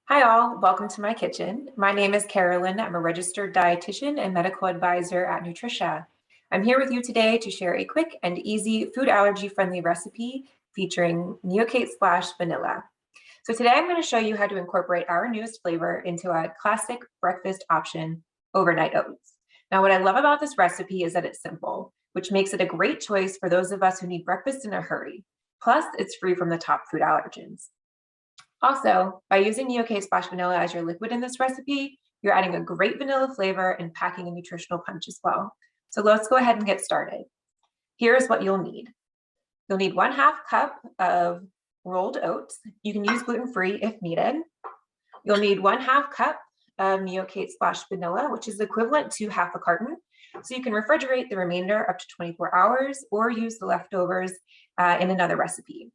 Hi all, welcome to my kitchen. My name is Carolyn. I'm a registered dietitian and medical advisor at Nutricia. I'm here with you today to share a quick and easy food allergy friendly recipe featuring Neocate Splash Vanilla. So today I'm going to show you how to incorporate our newest flavor into a classic breakfast option, overnight oats. Now what I love about this recipe is that it's simple, which makes it a great choice for those of us who need breakfast in a hurry. Plus, it's free from the top food allergens. Also, by using Neocate Splash Vanilla as your liquid in this recipe, you're adding a great vanilla flavor and packing a nutritional punch as well. So let's go ahead and get started. Here's what you'll need. You'll need 1/2 cup of rolled oats. You can use gluten-free if needed. You'll need 1/2 cup of Neocate Splash Vanilla, which is equivalent to 1/2 carton. So you can refrigerate the remainder up to 24 hours or use the leftovers in another recipe.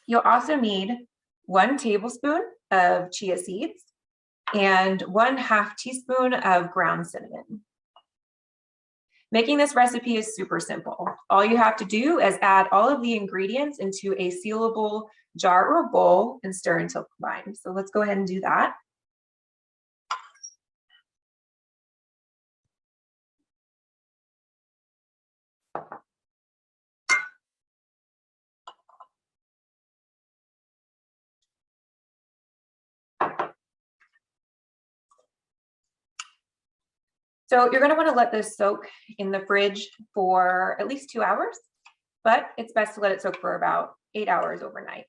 You'll also need 1 tablespoon of chia seeds and 1/2 teaspoon of ground cinnamon. Making this recipe is super simple. All you have to do is add all of the ingredients into a sealable jar or bowl and stir until combined. So let's go ahead and do that. So you're going to want to let this soak in the fridge for at least 2 hours, but it's best to let it soak for about 8 hours overnight.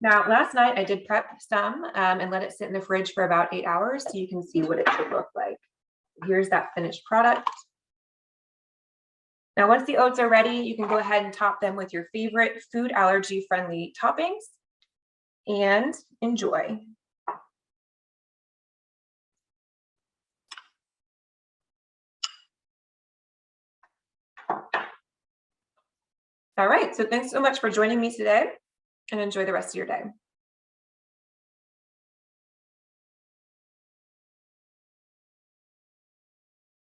Now, last night I did prep some and let it sit in the fridge for about 8 hours so you can see what it should look like. Here's that finished product. Now, once the oats are ready, you can go ahead and top them with your favorite food allergy friendly toppings and enjoy. All right, so thanks so much for joining me today and enjoy the rest of your day.